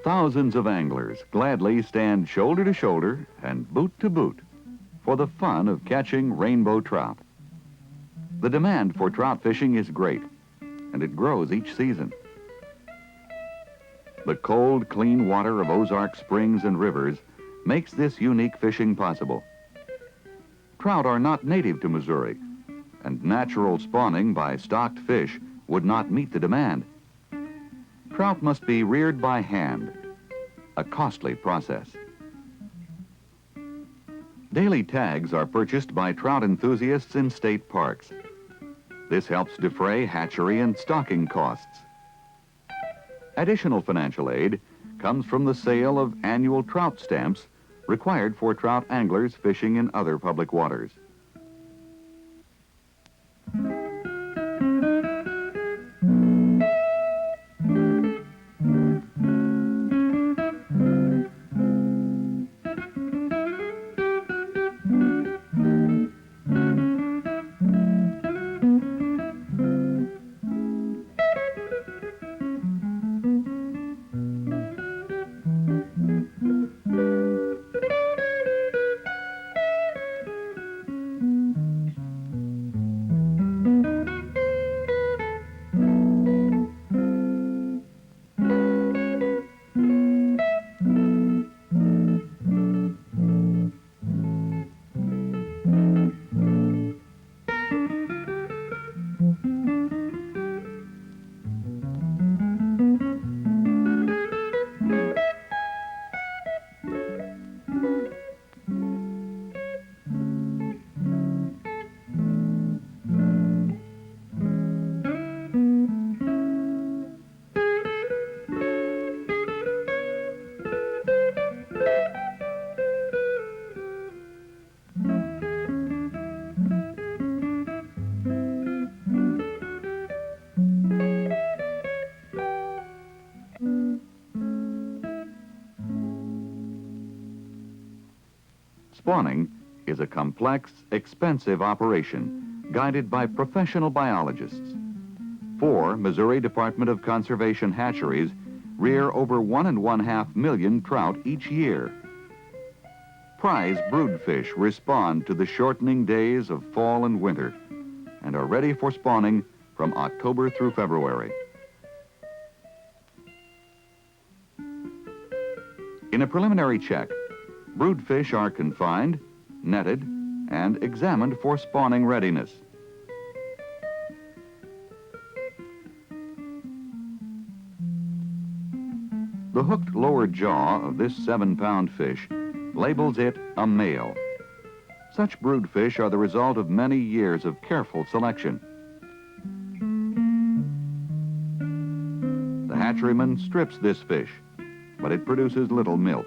Thousands of anglers gladly stand shoulder to shoulder and boot to boot for the fun of catching rainbow trout. The demand for trout fishing is great, and it grows each season. The cold, clean water of Ozark springs and rivers makes this unique fishing possible. Trout are not native to Missouri, and natural spawning by stocked fish would not meet the demand. Trout must be reared by hand, a costly process. Daily tags are purchased by trout enthusiasts in state parks. This helps defray hatchery and stocking costs. Additional financial aid comes from the sale of annual trout stamps required for trout anglers fishing in other public waters. Spawning is a complex, expensive operation guided by professional biologists. 4 Missouri Department of Conservation hatcheries rear over 1.5 million trout each year. Prize broodfish respond to the shortening days of fall and winter and are ready for spawning from October through February. In a preliminary check, broodfish are confined, netted, and examined for spawning readiness. The hooked lower jaw of this 7-pound fish labels it a male. Such broodfish are the result of many years of careful selection. The hatcheryman strips this fish, but it produces little milt.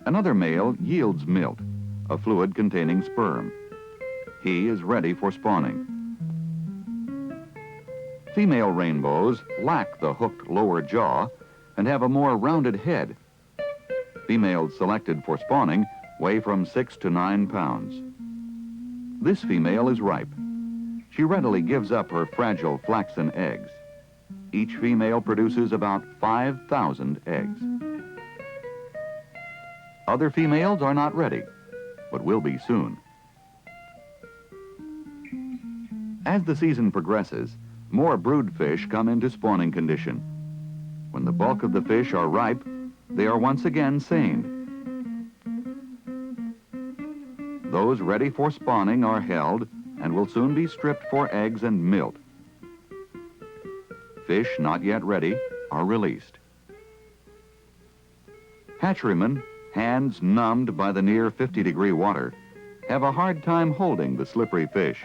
Another male yields milt, a fluid containing sperm. He is ready for spawning. Female rainbows lack the hooked lower jaw and have a more rounded head. Females selected for spawning weigh from 6 to 9 pounds. This female is ripe. She readily gives up her fragile flaxen eggs. Each female produces about 5,000 eggs. Other females are not ready, but will be soon. As the season progresses, more broodfish come into spawning condition. When the bulk of the fish are ripe, they are once again seined. Those ready for spawning are held and will soon be stripped for eggs and milt. Fish not yet ready are released. Hatcherymen, hands numbed by the near 50-degree water, have a hard time holding the slippery fish.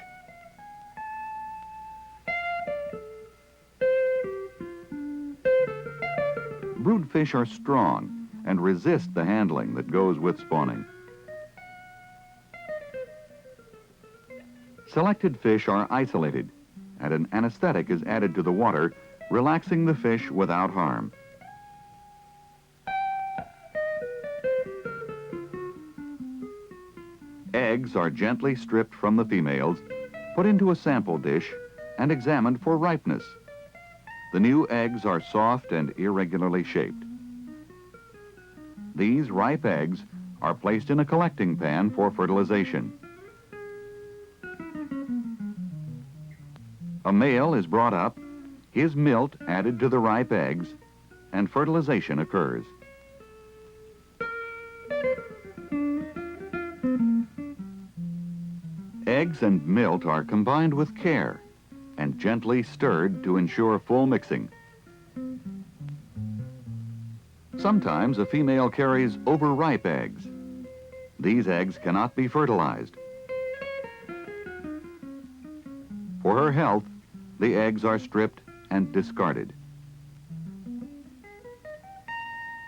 Broodfish are strong and resist the handling that goes with spawning. Selected fish are isolated, and an anesthetic is added to the water, relaxing the fish without harm. eggs are gently stripped from the females, put into a sample dish, and examined for ripeness. The new eggs are soft and irregularly shaped. These ripe eggs are placed in a collecting pan for fertilization. A male is brought up, his milt added to the ripe eggs, and fertilization occurs. Eggs and milt are combined with care and gently stirred to ensure full mixing. Sometimes a female carries overripe eggs. These eggs cannot be fertilized. For her health, the eggs are stripped and discarded.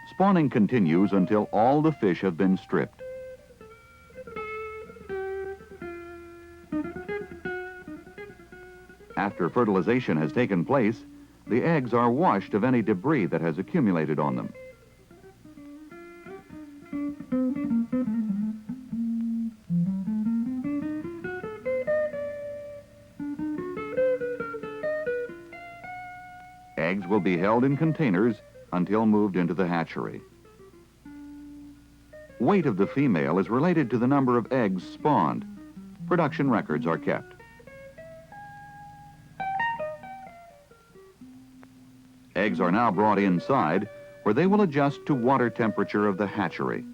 Spawning continues until all the fish have been stripped. After fertilization has taken place, the eggs are washed of any debris that has accumulated on them. Eggs will be held in containers until moved into the hatchery. Weight of the female is related to the number of eggs spawned. Production records are kept. Eggs are now brought inside, where they will adjust to water temperature of the hatchery.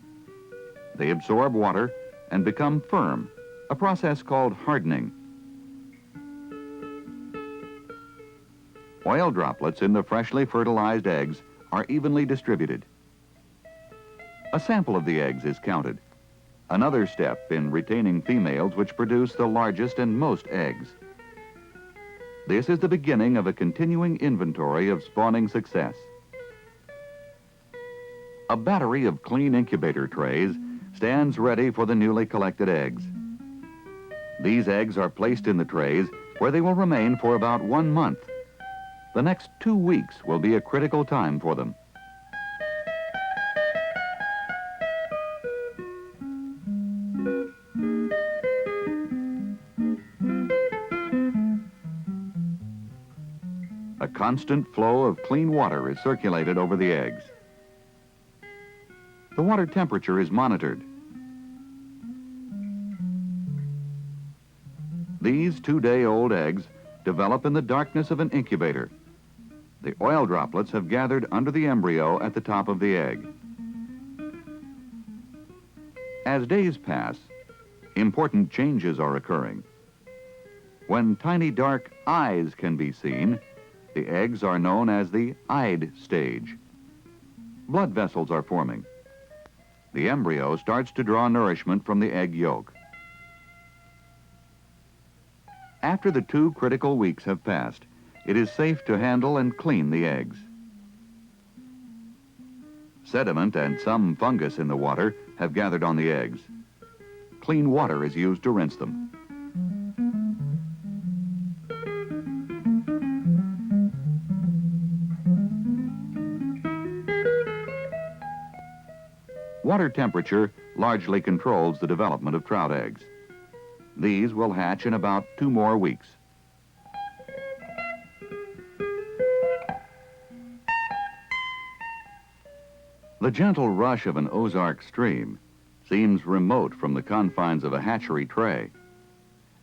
They absorb water and become firm, a process called hardening. Oil droplets in the freshly fertilized eggs are evenly distributed. A sample of the eggs is counted, another step in retaining females which produce the largest and most eggs. This is the beginning of a continuing inventory of spawning success. A battery of clean incubator trays stands ready for the newly collected eggs. These eggs are placed in the trays where they will remain for about 1 month. The next 2 weeks will be a critical time for them. A constant flow of clean water is circulated over the eggs. The water temperature is monitored. These 2-day-old eggs develop in the darkness of an incubator. The oil droplets have gathered under the embryo at the top of the egg. As days pass, important changes are occurring. When tiny dark eyes can be seen, the eggs are known as the eyed stage. Blood vessels are forming. The embryo starts to draw nourishment from the egg yolk. After the 2 critical weeks have passed, it is safe to handle and clean the eggs. Sediment and some fungus in the water have gathered on the eggs. Clean water is used to rinse them. Water temperature largely controls the development of trout eggs. These will hatch in about 2 more weeks. The gentle rush of an Ozark stream seems remote from the confines of a hatchery tray.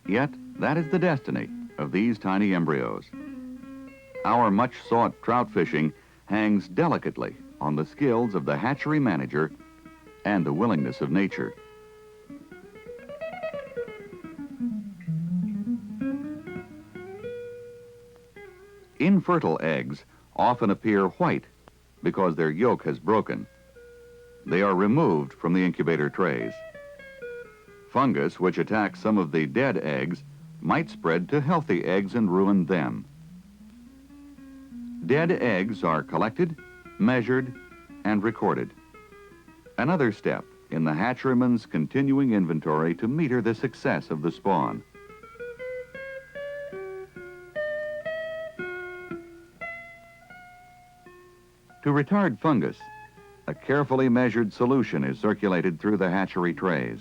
Yet, that is the destiny of these tiny embryos. Our much-sought trout fishing hangs delicately on the skills of the hatchery manager and the willingness of nature. Infertile eggs often appear white because their yolk has broken. They are removed from the incubator trays. Fungus, which attacks some of the dead eggs, might spread to healthy eggs and ruin them. Dead eggs are collected, measured, and recorded. Another step in the hatcheryman's continuing inventory to meter the success of the spawn. To retard fungus, a carefully measured solution is circulated through the hatchery trays.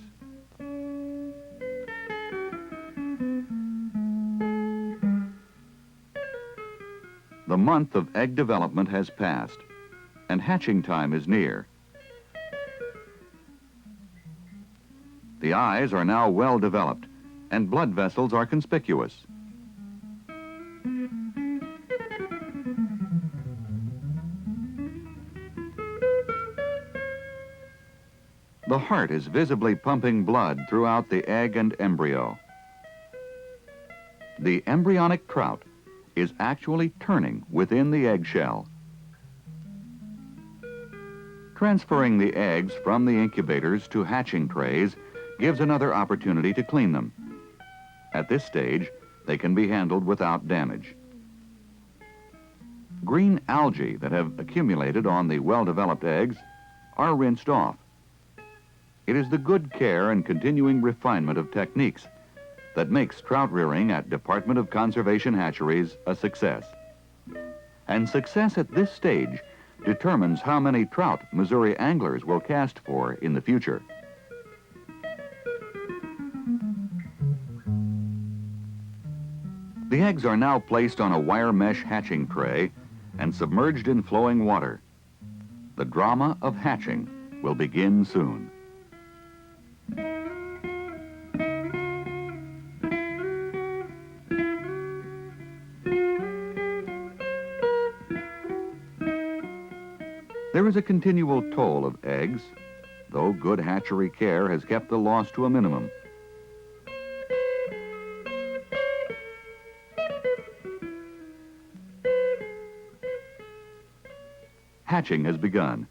month of egg development has passed, and hatching time is near. The eyes are now well developed, and blood vessels are conspicuous. The heart is visibly pumping blood throughout the egg and embryo. The embryonic trout is actually turning within the eggshell. Transferring the eggs from the incubators to hatching trays gives another opportunity to clean them. At this stage, they can be handled without damage. Green algae that have accumulated on the well-developed eggs are rinsed off. It is the good care and continuing refinement of techniques that makes trout rearing at Department of Conservation hatcheries a success. And success at this stage determines how many trout Missouri anglers will cast for in the future. The eggs are now placed on a wire mesh hatching tray and submerged in flowing water. The drama of hatching will begin soon. There is a continual toll of eggs, though good hatchery care has kept the loss to a minimum. Hatching has begun.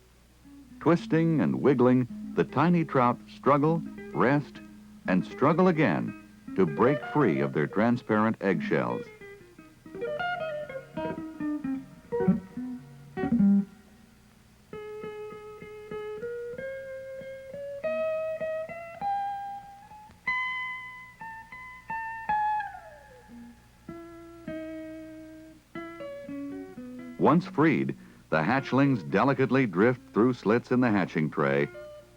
Twisting and wiggling, the tiny trout struggle, rest, and struggle again to break free of their transparent eggshells. Once freed, the hatchlings delicately drift through slits in the hatching tray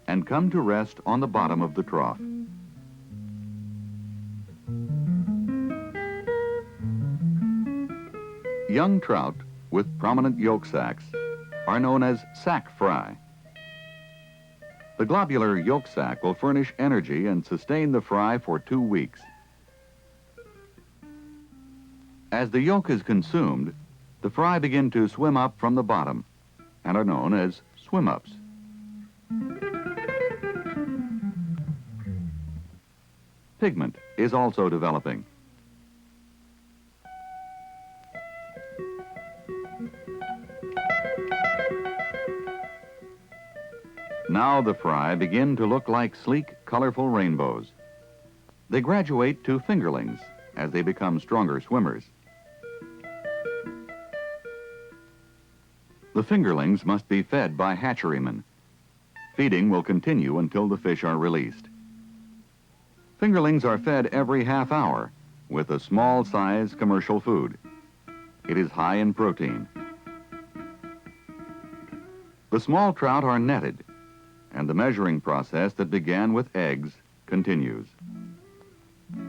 and come to rest on the bottom of the trough. Young trout with prominent yolk sacs are known as sac fry. The globular yolk sac will furnish energy and sustain the fry for 2 weeks. As the yolk is consumed, the fry begin to swim up from the bottom and are known as swim-ups. Pigment is also developing. Now the fry begin to look like sleek, colorful rainbows. They graduate to fingerlings as they become stronger swimmers. The fingerlings must be fed by hatcherymen. Feeding will continue until the fish are released. Fingerlings are fed every half hour with a small-size commercial food. It is high in protein. The small trout are netted, and the measuring process that began with eggs continues.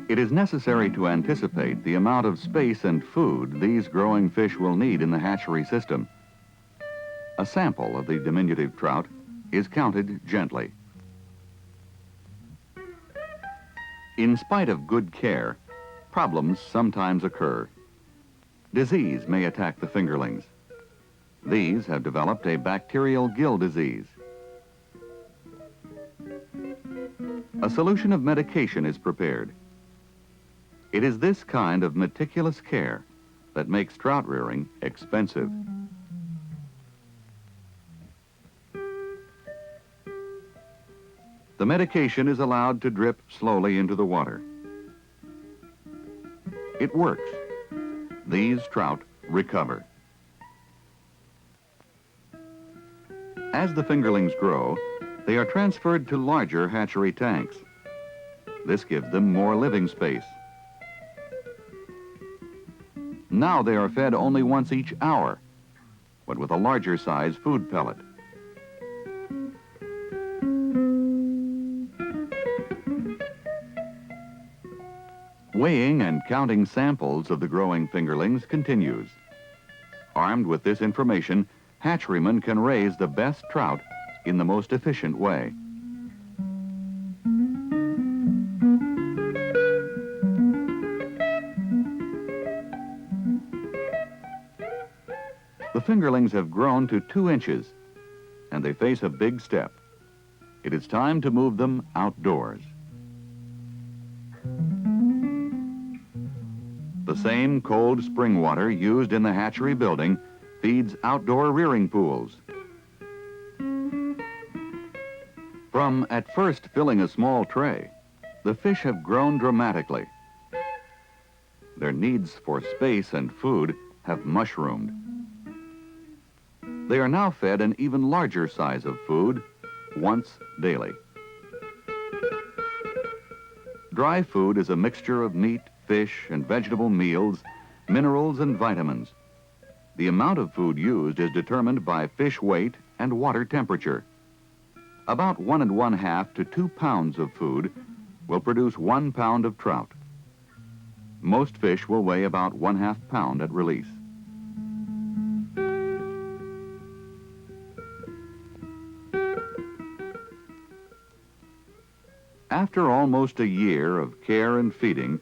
It is necessary to anticipate the amount of space and food these growing fish will need in the hatchery system. A sample of the diminutive trout is counted gently. In spite of good care, problems sometimes occur. Disease may attack the fingerlings. These have developed a bacterial gill disease. A solution of medication is prepared. It is this kind of meticulous care that makes trout rearing expensive. The medication is allowed to drip slowly into the water. It works. These trout recover. As the fingerlings grow, they are transferred to larger hatchery tanks. This gives them more living space. Now they are fed only once each hour, but with a larger size food pellet. Weighing and counting samples of the growing fingerlings continues. Armed with this information, hatcherymen can raise the best trout in the most efficient way. The fingerlings have grown to 2 inches, and they face a big step. It is time to move them outdoors. The same cold spring water used in the hatchery building feeds outdoor rearing pools. From at first filling a small tray, the fish have grown dramatically. Their needs for space and food have mushroomed. They are now fed an even larger size of food once daily. Dry food is a mixture of meat, fish, and vegetable meals, minerals, and vitamins. The amount of food used is determined by fish weight and water temperature. About 1 1/2 to 2 pounds of food will produce 1 pound of trout. Most fish will weigh about 1/2 pound at release. After almost a year of care and feeding,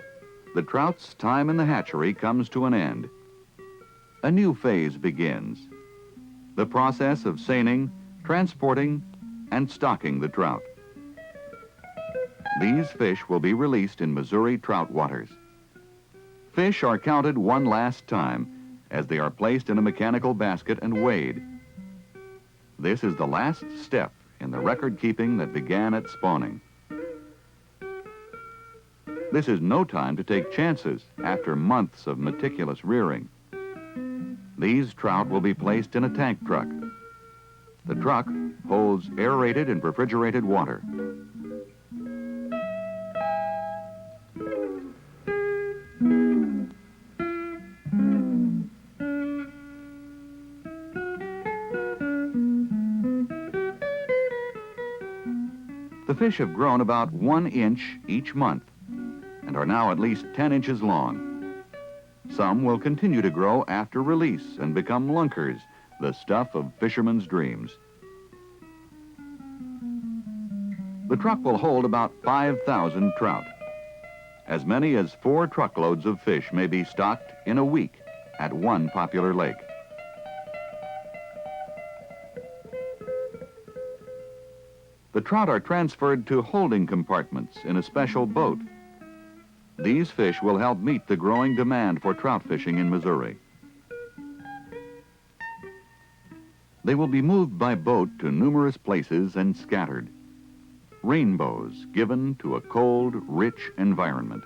the trout's time in the hatchery comes to an end. A new phase begins, the process of seining, transporting, and stocking the trout. These fish will be released in Missouri trout waters. Fish are counted one last time as they are placed in a mechanical basket and weighed. This is the last step in the record keeping that began at spawning. This is no time to take chances after months of meticulous rearing. These trout will be placed in a tank truck. The truck holds aerated and refrigerated water. The fish have grown about 1 inch each month and are now at least 10 inches long. Some will continue to grow after release and become lunkers, the stuff of fishermen's dreams. The truck will hold about 5,000 trout. As many as 4 truckloads of fish may be stocked in a week at one popular lake. The trout are transferred to holding compartments in a special boat. These fish will help meet the growing demand for trout fishing in Missouri. They will be moved by boat to numerous places and scattered. Rainbows given to a cold, rich environment.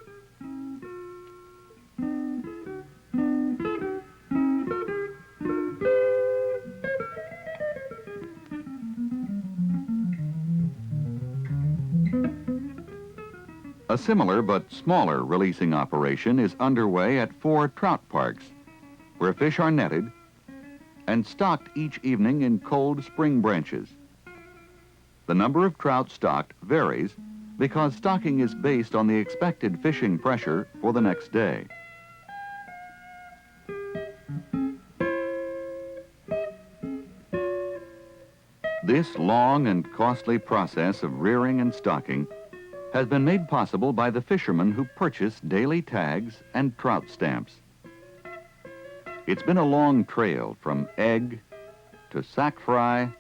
A similar but smaller releasing operation is underway at 4 trout parks, where fish are netted and stocked each evening in cold spring branches. The number of trout stocked varies because stocking is based on the expected fishing pressure for the next day. This long and costly process of rearing and stocking has been made possible by the fishermen who purchase daily tags and trout stamps. It's been a long trail from egg to sack fry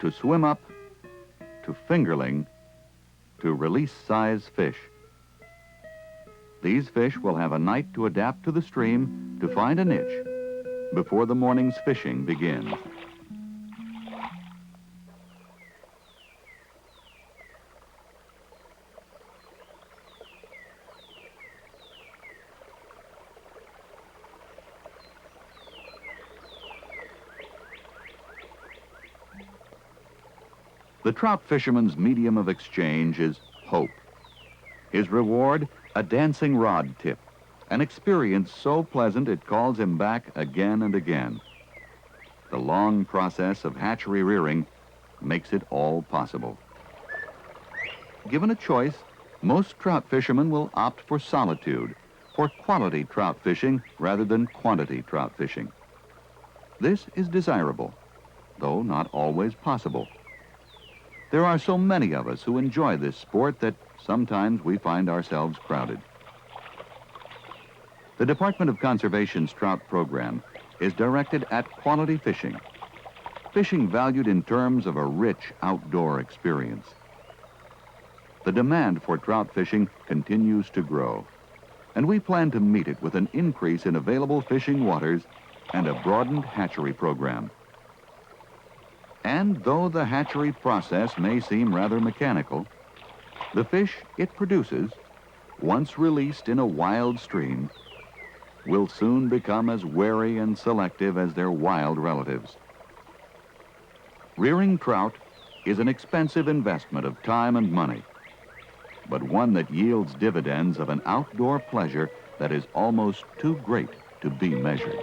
to swim up to fingerling to release-size fish. These fish will have a night to adapt to the stream to find a niche before the morning's fishing begins. The trout fisherman's medium of exchange is hope. His reward, a dancing rod tip, an experience so pleasant it calls him back again and again. The long process of hatchery rearing makes it all possible. Given a choice, most trout fishermen will opt for solitude, for quality trout fishing rather than quantity trout fishing. This is desirable, though not always possible. There are so many of us who enjoy this sport that sometimes we find ourselves crowded. The Department of Conservation's trout program is directed at quality fishing, fishing valued in terms of a rich outdoor experience. The demand for trout fishing continues to grow, and we plan to meet it with an increase in available fishing waters and a broadened hatchery program. And though the hatchery process may seem rather mechanical, the fish it produces, once released in a wild stream, will soon become as wary and selective as their wild relatives. Rearing trout is an expensive investment of time and money, but one that yields dividends of an outdoor pleasure that is almost too great to be measured.